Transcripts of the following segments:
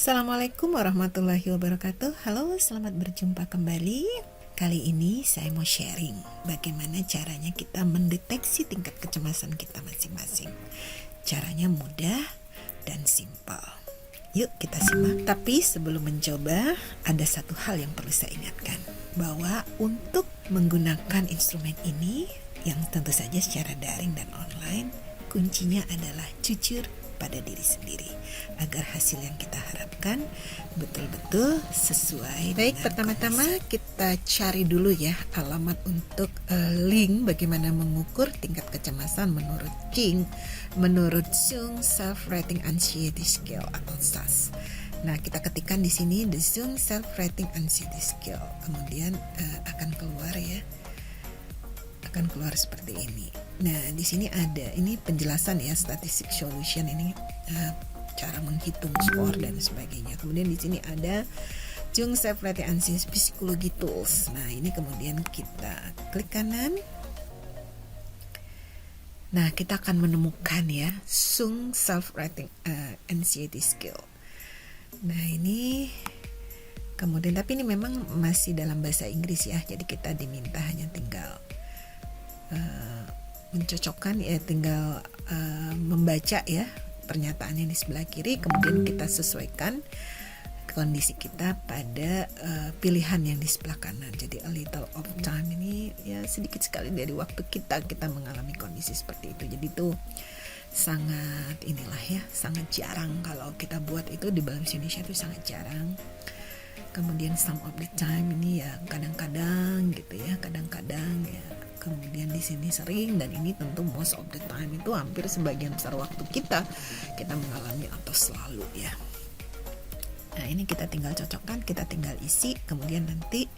Assalamualaikum warahmatullahi wabarakatuh. Halo, selamat berjumpa kembali. Kali ini saya mau sharing bagaimana caranya kita mendeteksi tingkat kecemasan kita masing-masing. Caranya mudah dan simpel. Yuk kita simak. Tapi sebelum mencoba, ada satu hal yang perlu saya ingatkan, bahwa untuk menggunakan instrumen ini yang tentu saja secara daring dan online, kuncinya adalah jujur pada diri sendiri agar hasil yang kita harapkan betul-betul sesuai. Baik, pertama-tama kita cari dulu ya alamat untuk link bagaimana mengukur tingkat kecemasan menurut Jung Self Rating Anxiety Scale atau SAS. Nah, kita ketikkan di sini the Jung Self Rating Anxiety Scale, kemudian akan keluar seperti ini. Nah, di sini ada ini penjelasan ya, statistic solution ini cara menghitung skor dan sebagainya. Kemudian di sini ada Jung Self Rating Anxiety Psychology Tools. Nah, ini kemudian kita klik kanan. Nah, kita akan menemukan ya Jung Self Rating Anxiety Scale. Nah, ini kemudian tapi ini memang masih dalam bahasa Inggris ya. Jadi kita diminta hanya tinggal mencocokkan ya, tinggal membaca ya pernyataannya di sebelah kiri, kemudian kita sesuaikan kondisi kita pada pilihan yang di sebelah kanan. Jadi a little of time ini ya sedikit sekali dari waktu kita mengalami kondisi seperti itu. Jadi itu sangat sangat jarang kalau kita buat itu di bahasa Indonesia, itu sangat jarang. Kemudian some of the time ini ya kadang-kadang gitu ya, kadang-kadang ya. Kemudian di sini sering, dan ini tentu most of the time, itu hampir sebagian besar waktu kita mengalami atau selalu ya. Nah, ini kita tinggal cocokkan, kita tinggal isi, kemudian nanti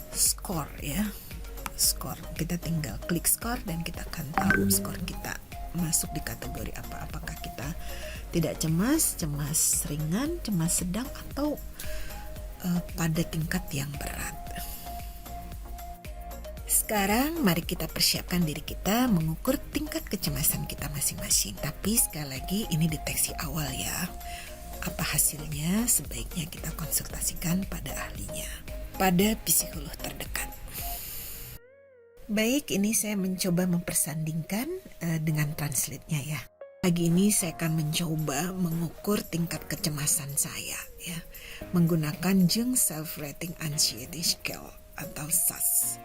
skor ya. Skor, kita tinggal klik skor dan kita akan tahu skor kita masuk di kategori apa. Apakah kita tidak cemas ringan, cemas sedang, atau pada tingkat yang berat. Sekarang mari kita persiapkan diri kita mengukur tingkat kecemasan kita masing-masing. Tapi sekali lagi ini deteksi awal ya. Apa hasilnya sebaiknya kita konsultasikan pada ahlinya, pada psikolog terdekat. Baik, ini saya mencoba mempersandingkan dengan translate-nya ya. Pagi ini saya akan mencoba mengukur tingkat kecemasan saya ya, menggunakan Jung Self Rating Anxiety Scale atau SAS.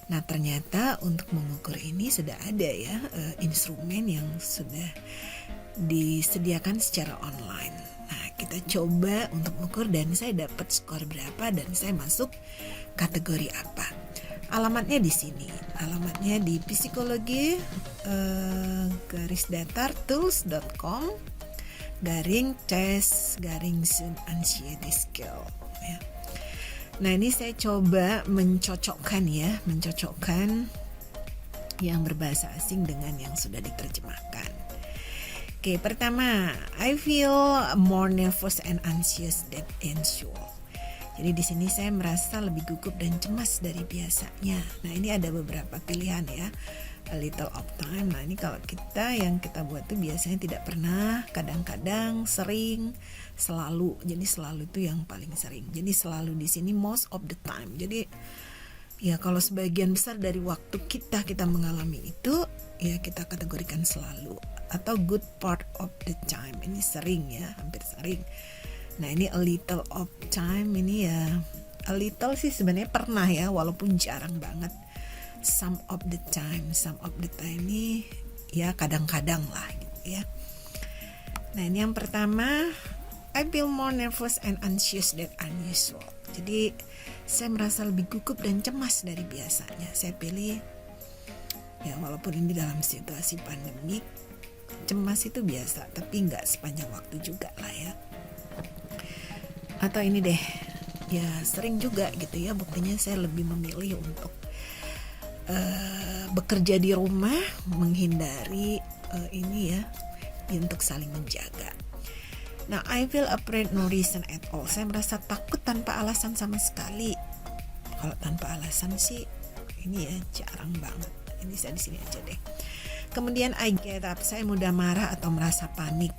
Nah, ternyata untuk mengukur ini sudah ada ya instrumen yang sudah disediakan secara online. Nah, kita coba untuk mengukur dan saya dapat skor berapa dan saya masuk kategori apa. Alamatnya di sini. Alamatnya di psikologi _tools.com /tes _anxiety scale ya. Nah, ini saya coba mencocokkan yang berbahasa asing dengan yang sudah diterjemahkan. Oke, pertama, I feel more nervous and anxious than usual. Jadi di sini saya merasa lebih gugup dan cemas dari biasanya. Nah, ini ada beberapa pilihan ya. A little of time. Nah, ini kalau yang kita buat tuh biasanya tidak pernah, kadang-kadang, sering, selalu. Jadi selalu itu yang paling sering. Jadi selalu di sini most of the time. Jadi ya kalau sebagian besar dari waktu kita mengalami itu ya kita kategorikan selalu. Atau good part of the time. Ini sering ya, hampir sering. Nah, ini a little of time ini ya a little sih sebenarnya pernah ya, walaupun jarang banget. Some of the time ini ya kadang-kadang lah gitu ya. Nah, ini yang pertama, I feel more nervous and anxious than unusual. Jadi saya merasa lebih gugup dan cemas dari biasanya. Saya pilih ya, walaupun ini dalam situasi pandemi, cemas itu biasa, tapi nggak sepanjang waktu juga lah ya. Atau ini deh, ya sering juga gitu ya, buktinya saya lebih memilih untuk bekerja di rumah, menghindari ini ya, untuk saling menjaga. Nah, I feel afraid no reason at all. Saya merasa takut tanpa alasan sama sekali. Kalau tanpa alasan sih ini ya jarang banget. Ini saya di sini aja deh. Kemudian I get up, saya mudah marah atau merasa panik.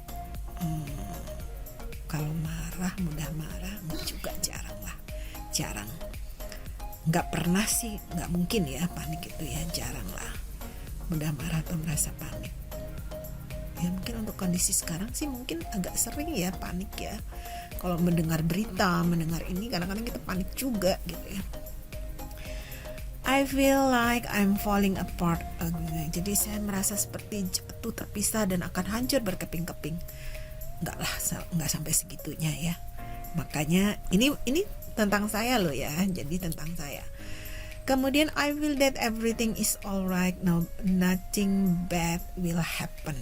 Kalau marah, mudah marah, juga jarang. Nggak pernah sih, nggak mungkin ya panik itu ya, jarang lah. Mudah marah atau merasa panik. Ya mungkin untuk kondisi sekarang sih mungkin agak sering ya panik ya. Kalau mendengar berita, mendengar ini kadang-kadang kita panik juga gitu ya. I feel like I'm falling apart. Jadi saya merasa seperti jatuh terpisah dan akan hancur berkeping-keping. Nggak sampai segitunya ya. Makanya ini tentang saya loh ya. Jadi tentang saya. Kemudian I feel that everything is alright now, nothing bad will happen.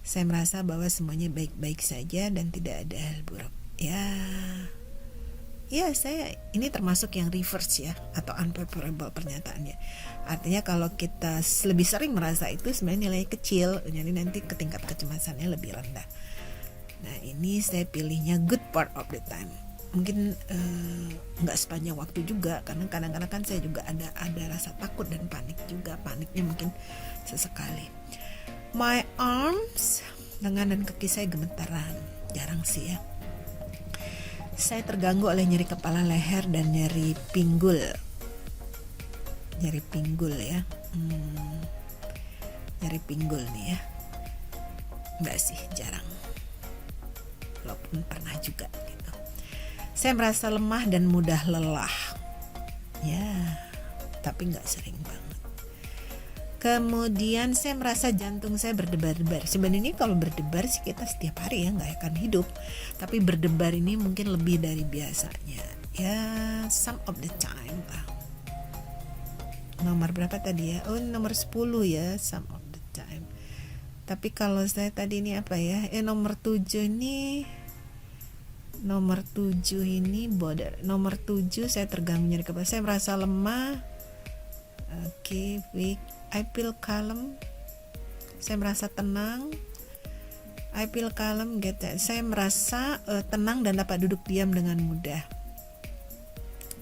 Saya merasa bahwa semuanya baik-baik saja dan tidak ada hal buruk. Ya saya ini termasuk yang reverse ya, atau unfavorable pernyataannya. Artinya kalau kita lebih sering merasa itu sebenarnya nilai kecil, jadi nanti ke tingkat kecemasannya lebih rendah. Nah ini saya pilihnya good part of the time. Mungkin nggak sepanjang waktu juga, karena kadang-kadang kan saya juga ada rasa takut dan panik juga. Paniknya mungkin sesekali. My arms, lengan dan kaki saya gemetaran, jarang sih ya. Saya terganggu oleh nyeri kepala, leher, dan nyeri pinggul. Nyeri pinggul ya. Nyeri pinggul nih ya. Enggak sih, jarang. Walaupun pernah juga gitu. Saya merasa lemah dan mudah lelah. Ya, tapi enggak sering banget. Kemudian saya merasa jantung saya berdebar-debar. Sebenarnya kalau berdebar sih kita setiap hari ya, nggak akan hidup. Tapi berdebar ini mungkin lebih dari biasanya. Ya, some of the time lah. Nomor berapa tadi ya? Oh, nomor 10 ya, some of the time. Tapi kalau saya tadi ini apa ya? Nomor 7 ini border. Nomor 7 saya terganggu nyeri kepala. Saya merasa lemah. Oke, weak. I feel calm. Saya merasa tenang. I feel calm, gitu. Saya merasa tenang dan dapat duduk diam dengan mudah.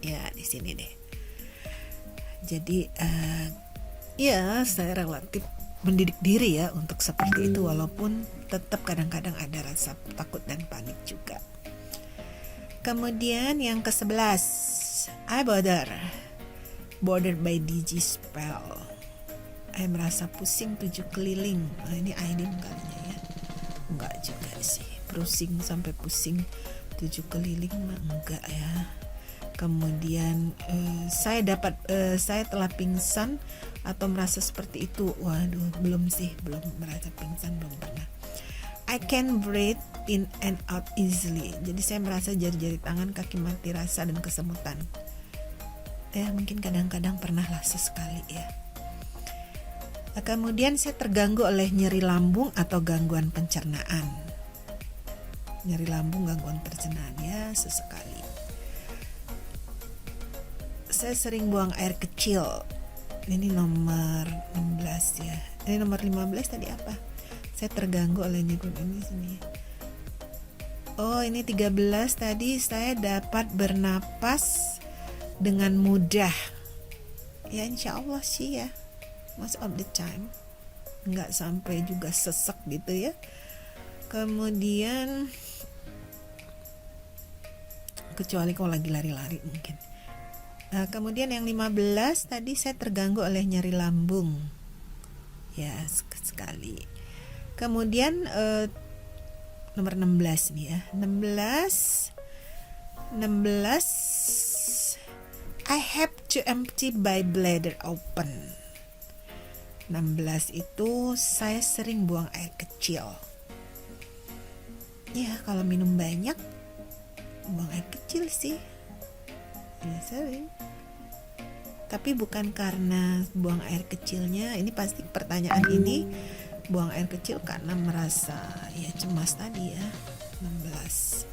Ya, di sini deh. Jadi ya saya relatif mendidik diri ya untuk seperti itu, walaupun tetap kadang-kadang ada rasa takut dan panik juga. Kemudian yang ke-11, I bothered by digi spell. I merasa pusing 7 keliling. Ini Aidin kalinya ya. Enggak juga sih. Pusing sampai pusing 7 keliling mah enggak ya. Kemudian saya telah pingsan atau merasa seperti itu. Waduh, belum merasa pingsan, belum pernah. I can breathe in and out easily. Jadi saya merasa jari-jari tangan, kaki mati rasa dan kesemutan. Mungkin kadang-kadang pernah lah sesekali ya. Kemudian saya terganggu oleh nyeri lambung atau gangguan pencernaan. Nyeri lambung, gangguan pencernaan ya sesekali. Saya sering buang air kecil. Ini nomor 16 ya. Ini nomor 15 tadi apa? Saya terganggu oleh nyeri ini sini. Oh, ini 13 tadi saya dapat bernapas dengan mudah. Ya insya Allah sih ya. Most of the time nggak sampai juga sesek gitu ya. Kemudian kecuali kalau lagi lari-lari mungkin. Kemudian yang 15 tadi saya terganggu oleh nyeri lambung ya sekali. Kemudian nomor 16 nih ya, 16 I have to empty my bladder open. 16 itu saya sering buang air kecil. Ya kalau minum banyak buang air kecil sih. Ya sering. Tapi bukan karena buang air kecilnya. Ini pasti pertanyaan ini buang air kecil karena merasa ya cemas tadi ya. 16.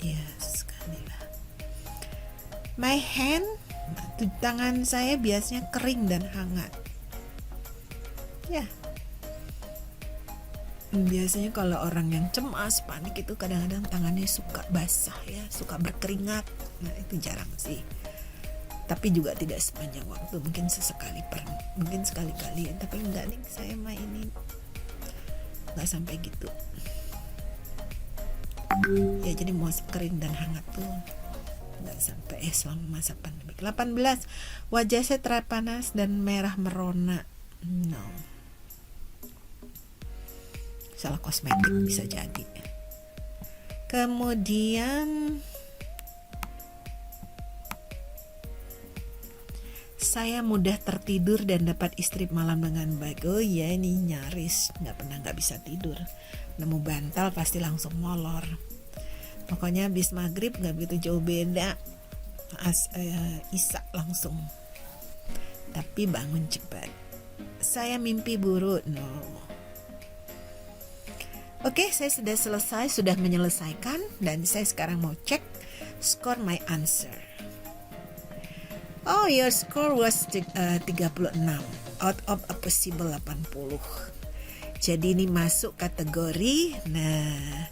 Ya sekali lah. My hand, tangan saya biasanya kering dan hangat. Ya, biasanya kalau orang yang cemas, panik itu kadang-kadang tangannya suka basah ya, suka berkeringat. Nah itu jarang sih. Tapi juga tidak sepanjang waktu, mungkin sekali-kali. Tapi enggak nih, saya mah ini nggak sampai gitu ya, jadi mau kering dan hangat tuh nggak sampai selama masa pandemi. 18, wajah saya terlihat panas dan merah merona. No, salah kosmetik bisa jadi. Kemudian saya mudah tertidur dan dapat istirahat malam dengan baik. Oh ya, ini nyaris nggak bisa tidur. Nemu bantal pasti langsung molor. Pokoknya habis maghrib nggak begitu jauh beda. Isak langsung. Tapi bangun cepat. Saya mimpi buruk. No. Oke, saya sudah menyelesaikan dan saya sekarang mau cek score my answer. Oh, your score was 36 out of a possible 80. Jadi ini masuk kategori. Nah,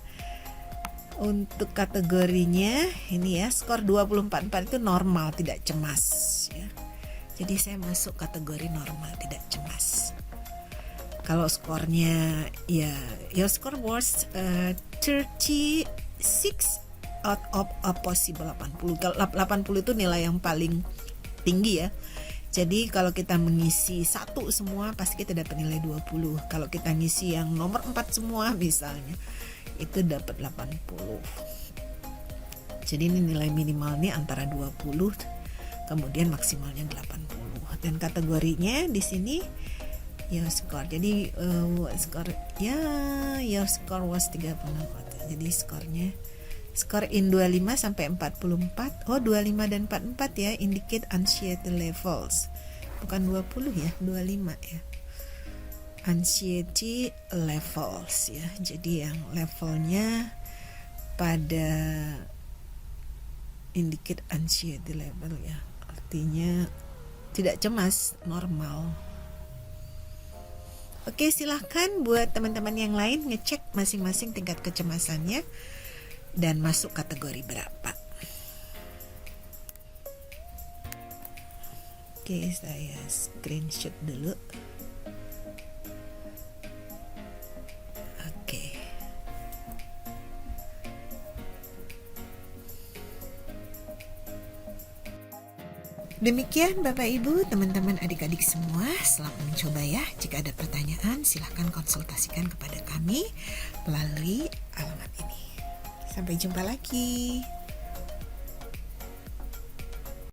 untuk kategorinya ini ya, skor 24 itu normal, tidak cemas ya. Jadi saya masuk kategori normal, tidak cemas. Kalau skornya ya, your score was 36 out of a possible 80. Kalau 80 itu nilai yang paling tinggi ya. Jadi kalau kita mengisi 1 semua pasti kita dapat nilai 20. Kalau kita ngisi yang nomor 4 semua misalnya, itu dapat 80. Jadi ini nilai minimalnya antara 20 kemudian maksimalnya 80. Dan kategorinya di sini your score. Jadi your score was 36. Jadi skor in 25 sampai 44. Oh, 25 dan 44 ya, indicate anxiety levels. Bukan 20 ya, 25 ya. Anxiety levels ya. Jadi yang levelnya pada indicate anxiety level ya. Artinya tidak cemas, normal. Oke, silahkan buat teman-teman yang lain ngecek masing-masing tingkat kecemasannya dan masuk kategori berapa. Oke, saya screenshot dulu. Oke. Demikian Bapak Ibu, teman-teman, adik-adik semua, selamat mencoba ya. Jika ada pertanyaan, silahkan konsultasikan kepada kami melalui alamat ini. Sampai jumpa lagi.